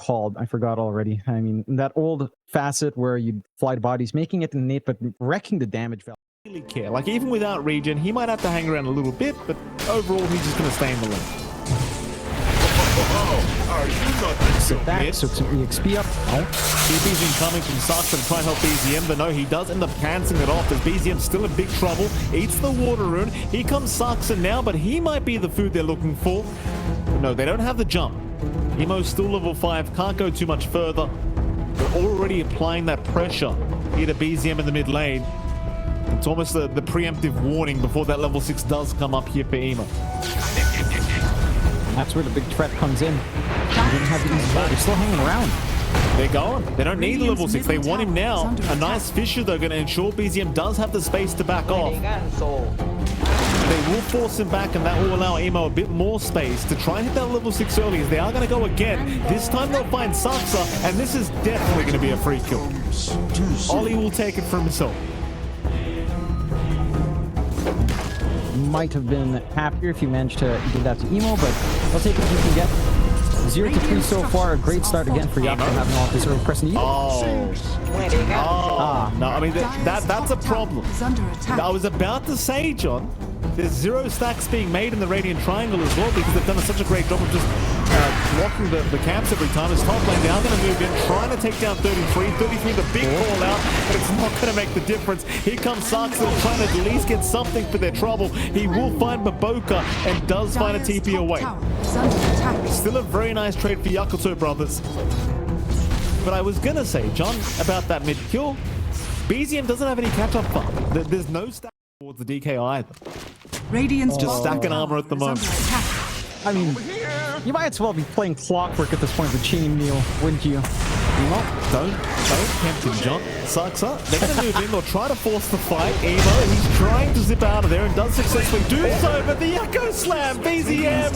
called? I forgot already. I mean, that old facet where you fly the bodies, making it innate, but wrecking the damage value. Really care. Like, even without regen, he might have to hang around a little bit, but overall, he's just going to stay in the lane. Sit back, soak some EXP up. Oh. TP's incoming from Saksa to try and help BZM, but no, he does end up cancelling it off as BZM's still in big trouble. Eats the water rune. Here comes Saksa now, but he might be the food they're looking for. But no, they don't have the jump. Emo's still level 5, can't go too much further. They're already applying that pressure here to BZM in the mid lane. It's almost the preemptive warning before that level 6 does come up here for Emo. That's where the big threat comes in. They didn't have the easy ball. They're still hanging around. They're going. They don't need the level 6. They want him now. A nice Fissure, though, going to ensure BZM does have the space to back off. They will force him back, and that will allow Emo a bit more space to try and hit that level 6 early, as they are going to go again. This time they'll find Saksa, and this is definitely going to be a free kill. Ollie will take it for himself. Might have been happier if you managed to give that to Emo, but I'll take it if you can get 0 to 3 so far. A great start again for Yakutou, having off this early pressing. No, I mean, that's a problem. I was about to say, John, there's 0 stacks being made in the Radiant Triangle as well, because they've done such a great job of just blocking the camps every time. As top lane, they are going to move in, trying to take down 33. 33, the big call out, but it's not going to make the difference. Here comes Saksa, trying to at least get something for their trouble. He will find B03 and does find a TP away. Still a very nice trade for Yakutou brothers. But I was going to say, John, about that mid kill, BZM doesn't have any catch-up farm. There's no stack towards the DK either. Radiant's just stacking armor at the moment. I mean, you might as well be playing Clockwork at this point with Chain Meal, wouldn't you? Don't tempt him, John. Saksa, they're going to move in. They'll try to force the fight. Emo, he's trying to zip out of there and does successfully do so, but the Echo Slam, BZM,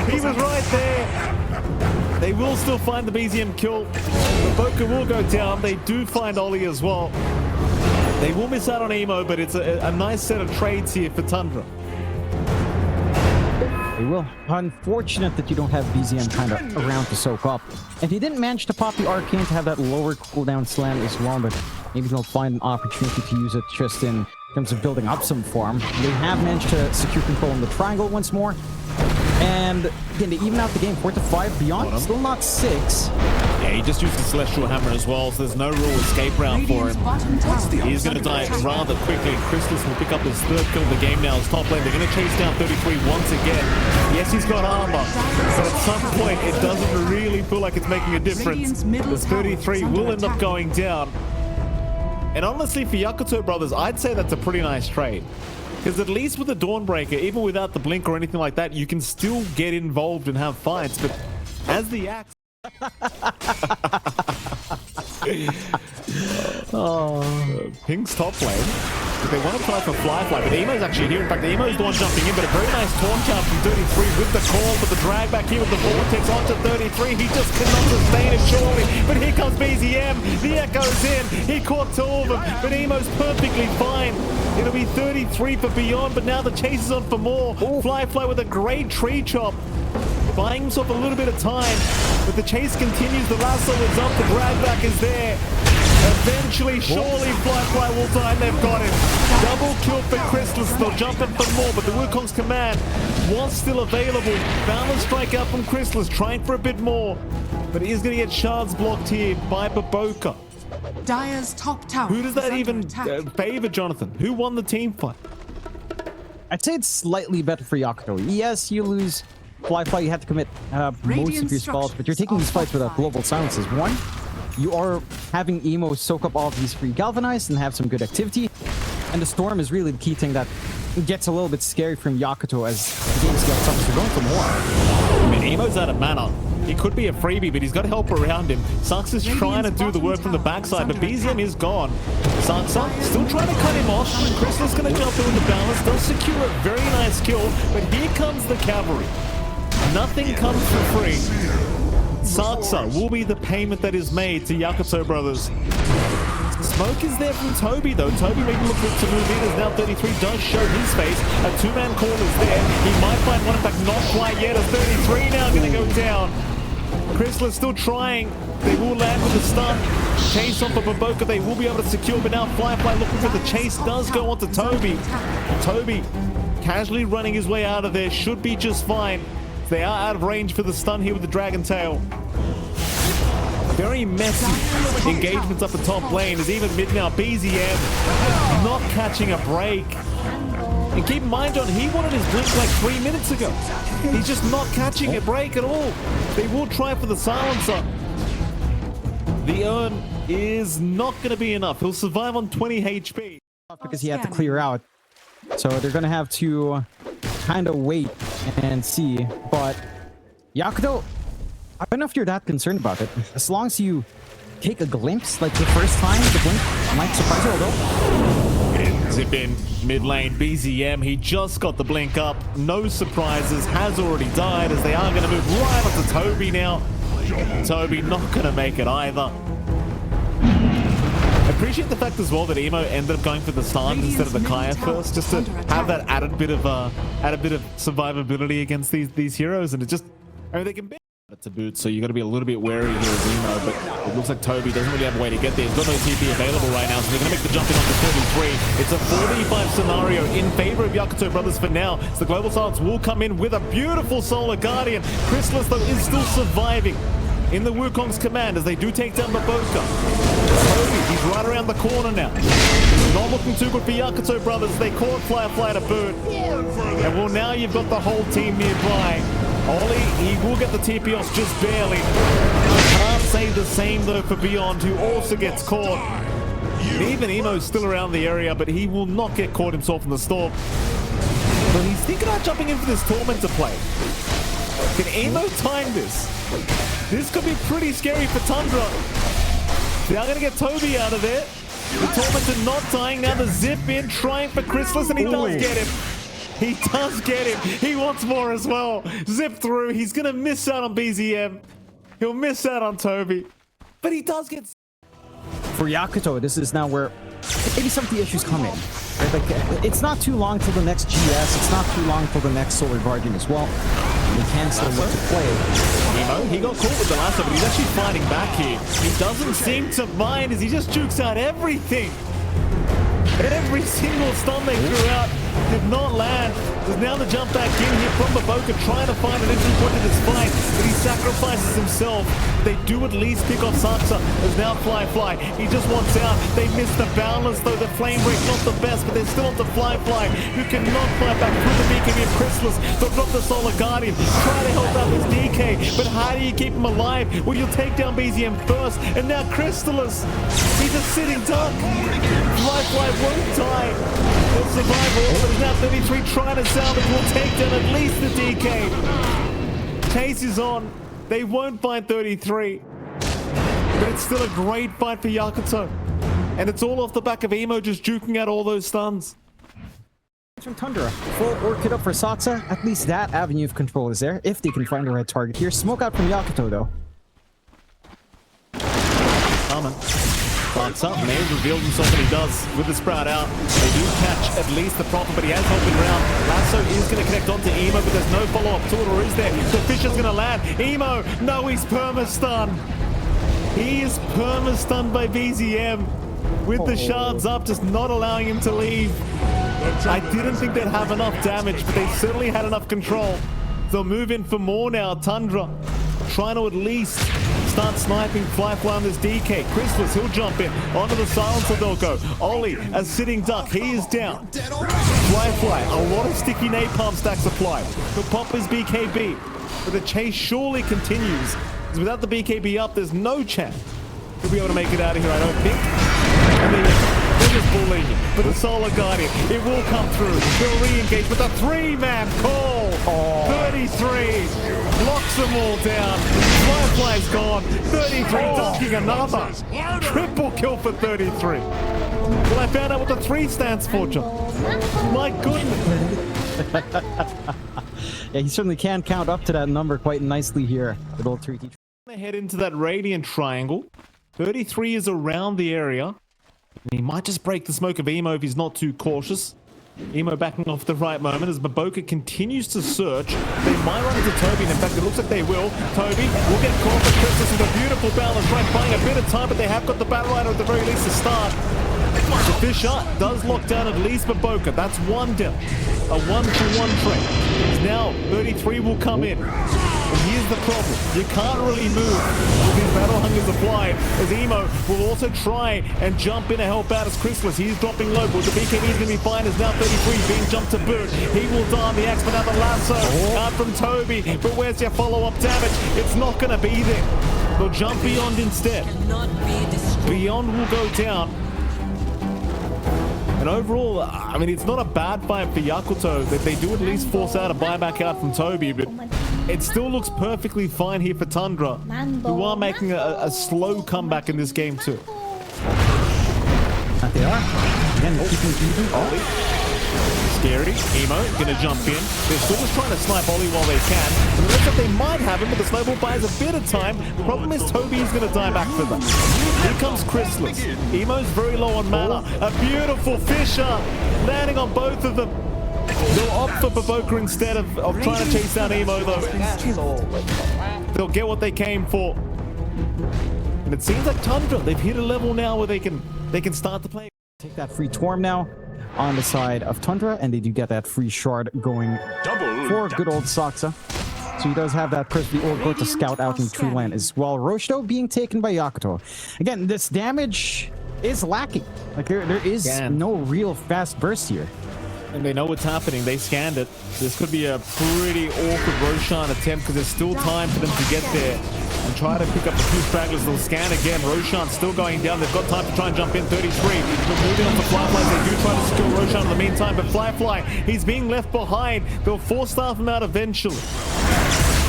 he was right there. They will still find the BZM kill. The B03 will go down. They do find Ollie as well. They will miss out on Emo, but it's a nice set of trades here for Tundra. They will. Unfortunate that you don't have BZM kind of around to soak up. And he didn't manage to pop the Arcane to have that lower cooldown slam as well, but maybe they'll find an opportunity to use it just in terms of building up some farm. They have managed to secure control in the triangle once more. And again, they even out the game 4 to 5 beyond, still not 6. Yeah, he just used the Celestial Hammer as well, so there's no real escape route for him. He's going to die rather quickly. Crystallis will pick up his 3rd kill of the game now as top lane. They're going to chase down 33 once again. Yes, he's got armor, but at some point it doesn't really feel like it's making a difference. The 33 will end up going down. And honestly, for Yakutou brothers, I'd say that's a pretty nice trade. Because at least with the Dawnbreaker, even without the blink or anything like that, you can still get involved and have fights. But as the axe... Pink's top lane. They want to try for Fly, but Emo's actually here. In fact, Emo's the one jumping in, but a very nice taunt count from 33 with the call, but the drag back here with the Vortex onto 33. He just cannot sustain it, surely. But here comes BZM. The Echo's in. He caught 2 of them, but Emo's perfectly fine. It'll be 33 for Beyond, but now the chase is on for more. Fly with a great tree chop. Buying himself a little bit of time, but the chase continues. The lasso is up, the drag back is there. Eventually, surely Fly will die, and they've got him. Double kill for Crystallis. They'll jump in for more, but the Wukong's command was still available. Found a strike out from Crystallis, trying for a bit more, but he is going to get shards blocked here by B03. Dire's top tower. Who does that even favor, Jonathan? Who won the team fight? I'd say it's slightly better for Yakutou. Yes, you lose Fly, you have to commit most of your spells, but you're taking these fights without global silences. One, you are having Emo soak up all of these free galvanized and have some good activity. And the Storm is really the key thing that gets a little bit scary from Yakutou as the game scales up. So they're going for more. I mean, Emo's out of mana. He could be a freebie, but he's got help around him. Saksa's trying to do the work from the backside, but BZM is gone. Saksa still trying to cut him off. Crystallis going to jump in with the balance. They'll secure a very nice kill, but here comes the cavalry. Nothing comes for free. Saksa will be the payment that is made to Yakutou brothers. Smoke is there from Toby, though. Toby maybe looking to move in as now 33 does show his face. A 2-man call is there. He might find one, in fact, not quite yet. A 33 now going to go down. Chrysler still trying. They will land with the stun. Chase off of B03. They will be able to secure, but now Firefly looking for the chase does go on to Toby. Toby casually running his way out of there. Should be just fine. They are out of range for the stun here with the Dragon Tail. Very messy engagements up the top lane. Is even mid now. BZM not catching a break. And keep in mind, John, he wanted his blink like 3 minutes ago. He's just not catching a break at all. They will try for the silencer. The urn is not going to be enough. He'll survive on 20 HP. Because he had to clear out. So they're going to have to kind of wait and see. But Yakutou, I don't know if you're that concerned about it. As long as you take a glimpse, like the first time, the blink might surprise you, although. Zip in mid lane. BZM, he just got the blink up. No surprises, has already died as they are going to move right onto Toby now. Toby not going to make it either. Appreciate the fact as well that Emo ended up going for the stun instead of the Kaya first, just to have that added bit of survivability against these heroes, and it just, I mean, they can. It's a boot, so you got to be a little bit wary here of Emo, but it looks like Toby doesn't really have a way to get there. He's got no TP available right now, so they're going to make the jump in onto 33. It's a 45 scenario in favor of Yakutou brothers for now. So the Global Silence will come in with a beautiful Solar Guardian. Chrysalis, though, is still surviving in the Wukong's command as they do take down B03. Toby, he's right around the corner now. Not looking too good for Yakutou brothers. They caught Firefly to boot. And well, now you've got the whole team nearby. Oli, he will get the TP off just barely. Can't say the same though for Beyond, who also gets caught. Even Emo's still around the area, but he will not get caught himself in the storm. But he's thinking about jumping in for this Tormentor play. Can Emo time this? This could be pretty scary for Tundra. They are going to get Toby out of there. The Tormentor not dying. Now the zip in, trying for Chrysalis, and he does get him. He does get him. He wants more as well. Zip through. He's going to miss out on BZM. He'll miss out on Toby. But he does get... For Yakutou, this is now where maybe some of the issues come in. Right? Like, it's not too long till the next GS. It's not too long till the next Solar Guardian as well. They can still look to play. Emo, he got caught with the last one, but he's actually fighting back here. He doesn't seem to mind as he just jukes out everything. Every single stun they threw out did not land. There's now the jump back in here from B03 trying to find an entry point in this fight, but he sacrifices himself. They do at least pick off Saksa. There's now Fly. He just wants out. They miss the balance though. The flame break not the best, but they're still on to Fly, who cannot fly back through the BKB of Chrysalis. They'll drop the Solar Guardian. Try to help out this DK, but how do you keep him alive? Well, you'll take down BZM first, and now Chrysalis. He's a sitting duck. Fly won't die. They'll survive all, but now 33 trying to salvage. Will take down at least the DK. Chase is on. They won't find 33. But it's still a great fight for Yakutou. And it's all off the back of Emo just juking out all those stuns. From Tundra, full Orchid up for Saksa. At least that avenue of control is there, if they can find the right target here. Smoke out from Yakutou, though. Coming. Clark's up, may have revealed himself, and he does with the sprout out. They do catch at least the Prophet, but he has helping round. Lasso is going to connect onto Emo, but there's no follow-up to it, or is there? The Fisher's going to land. Emo, no, he's perma-stunned. He is perma-stunned by BZM with the shards up, just not allowing him to leave. I didn't think they'd have enough damage, but they certainly had enough control. They'll move in for more now. Tundra trying to at least start sniping Fly on this DK. Chrysalis, he'll jump in. Onto the silencer they'll go. Oli, a sitting duck. He is down. Fly, a lot of sticky napalm stacks applied. He'll pop his BKB. But the chase surely continues. Because without the BKB up, there's no chance he'll be able to make it out of here, I don't think. And they're just bullying him. But the Solar Guardian, it will come through. They'll re-engage with a 3-man call. 33 locks them all down. Firefly's gone. 33 dunking another. Triple kill for 33. Well, I found out what the 3 stands for, John. My goodness. Yeah, he certainly can count up to that number quite nicely here. Good old 3T. They head into that Radiant Triangle. 33 is around the area. And he might just break the smoke of Emo if he's not too cautious. Emo backing off the right moment as Baboka continues to search. They might run into Toby, and in fact, it looks like they will. Toby will get caught for Christmas with a beautiful balance, right? Buying a bit of time, but they have got the Battle Rider at the very least to start. So Fisher does lock down at least Baboka. That's one death. A 1-for-1 trade. Now 33 will come in. And here's the problem. You can't really move with these Battle Hungers applied, as Emo will also try and jump in to help out as Chrysalis. He's dropping low, but the BKB is going to be fine as now 33 being jumped to boot. He will die on the axe, but now the lasso out from Toby. But where's your follow-up damage? It's not going to be there. They'll jump Beyond instead. Beyond will go down. And overall, I mean, it's not a bad fight for Yakutou. They do at least force out a buyback out from Toby, but it still looks perfectly fine here for Tundra, who are making a slow comeback in this game too. They are. Again, they're keeping even. Ollie. Scary. Emo gonna jump in. They're still just trying to snipe Ollie while they can. And it looks like they might have him, but the snowball buys a bit of time. The problem is Toby's gonna die back for them. Here comes Chrysalis. Emo's very low on mana. A beautiful Fisher landing on both of them. They'll opt for Baboka instead of trying to chase down Emo though. They'll get what they came for. And it seems like Tundra, they've hit a level now where they can start to play. Take that free Torm now on the side of Tundra, and they do get that free shard going for good old Saksa. So he does have that Prisby or go to scout out in True Land as well. Roshto being taken by Yakutou. Again, this damage is lacking. Like there is no real fast burst here. And they know what's happening. They scanned it. This could be a pretty awkward Roshan attempt because there's still time for them to get there and try to pick up a few stragglers. They'll scan again. Roshan still going down. They've got time to try and jump in. 33. But moving on to Flyfly. They do try to secure Roshan in the meantime. But Flyfly, he's being left behind. They'll force-staff him out eventually.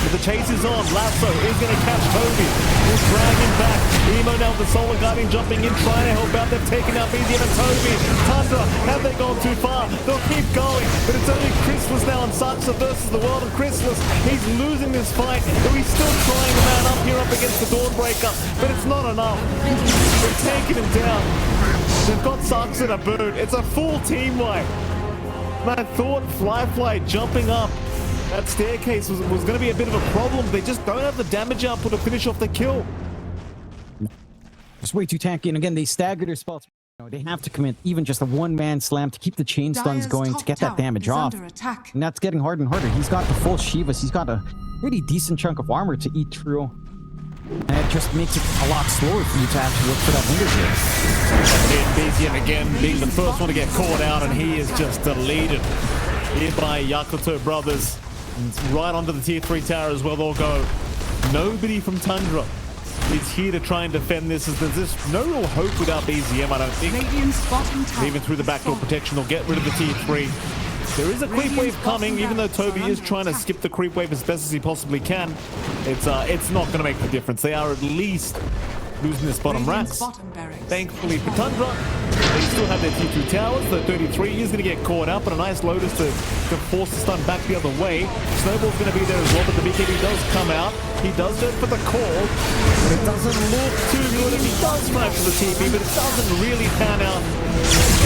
But the chase is on. Lasso is going to catch Toby. He'll drag him back. Emo now with the Solar Guardian jumping in, trying to help out. They've taken out BZM and Toby. Tundra, have they gone too far? They'll keep going. But it's only Chrysalis now and Saksa versus the world. And Chrysalis, he's losing this fight. But he's still trying to man up here up against the Dawnbreaker. But it's not enough. They're taking him down. They've got Saksa to boot. It's a full team wipe. And I thought Flyfly jumping up that staircase was going to be a bit of a problem. They just don't have the damage output to finish off the kill. It's way too tanky, and again, they stagger their spells. They have to commit even just a one-man slam to keep the chain stuns going to get that damage off. And that's getting harder and harder. He's got the full Shivas. He's got a pretty decent chunk of armor to eat through. And it just makes it a lot slower for you to actually look for that window here. BZM again being the first one to get caught out, and he is just deleted here by Yakutou brothers. And right onto the tier 3 tower as well. They'll go. Nobody from Tundra is here to try and defend this. There's just no real hope without BZM, I don't think. Even through the backdoor protection, they'll get rid of the tier 3. There is a creep wave coming, even though Toby is trying to skip the creep wave as best as he possibly can. It's not going to make the difference. They are at least losing this bottom racks. Thankfully for Tundra, they still have their tier 2 towers. The 33 is going to get caught out, but a nice Lotus to force the stun back the other way. Snowball's going to be there as well, but the BKB does come out. He does go for the call, but it doesn't look too good. And he does try for the TP, but it doesn't really pan out.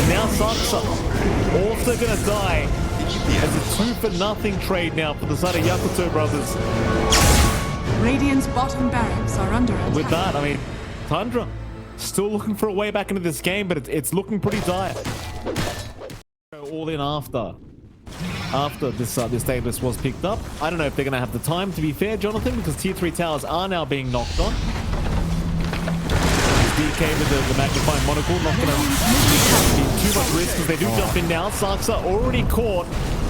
And now Saksa also going to die as a 2-for-0 trade now for the side of Yakutou brothers. Radiant's bottom barracks are under attack. With that, I mean, Tundra still looking for a way back into this game, but it's looking pretty dire. All in after this Daedalus was picked up. I don't know if they're going to have the time, to be fair, Jonathan, because tier 3 towers are now being knocked on. DK with the magnifying monocle, not going to be too much risk because they do jump in now. Saksa already caught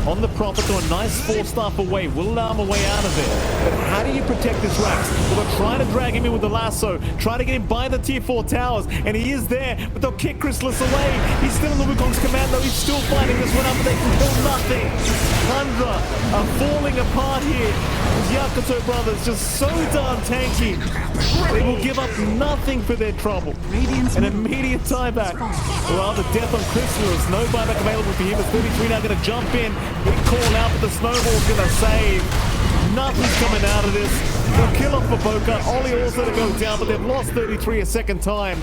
on the Prophet to a nice 4-staff away. Will allow him a way out of it. But how do you protect this Rax? Well, they're trying to drag him in with the lasso, try to get him by the tier 4 towers, and he is there, but they'll kick Chrysalis away. He's still in the Wukong's command, though. He's still fighting this one up, but they can kill nothing. Tundra are falling apart here. The Yakutou brothers just so darn tanky. They will give up nothing for their trouble. An immediate tieback. Well, the death on Chrysalis. No buyback available for him. It's 33 now going to jump in. Big call out, but the snowball's going to save. Nothing's coming out of this. They'll kill off Baboka. Ollie also to go down, but they've lost 33 a second time.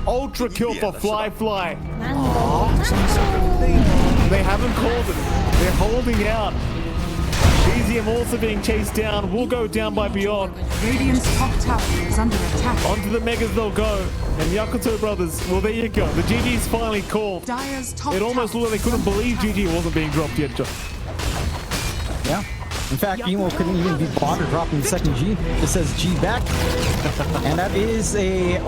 Ultra kill for Flyfly. They haven't called it. They're holding out. BZM also being chased down. Will go down by Beyond. Radiant's top tower is under attack. Onto the Megas they'll go. And Yakutou brothers, well, there you go. The GG's finally called. Dire's top It almost tower looked like they couldn't is under believe attack. GG wasn't being dropped yet. Yeah. In fact, Emo couldn't even be bothered dropping the second G. It says G back. And that is a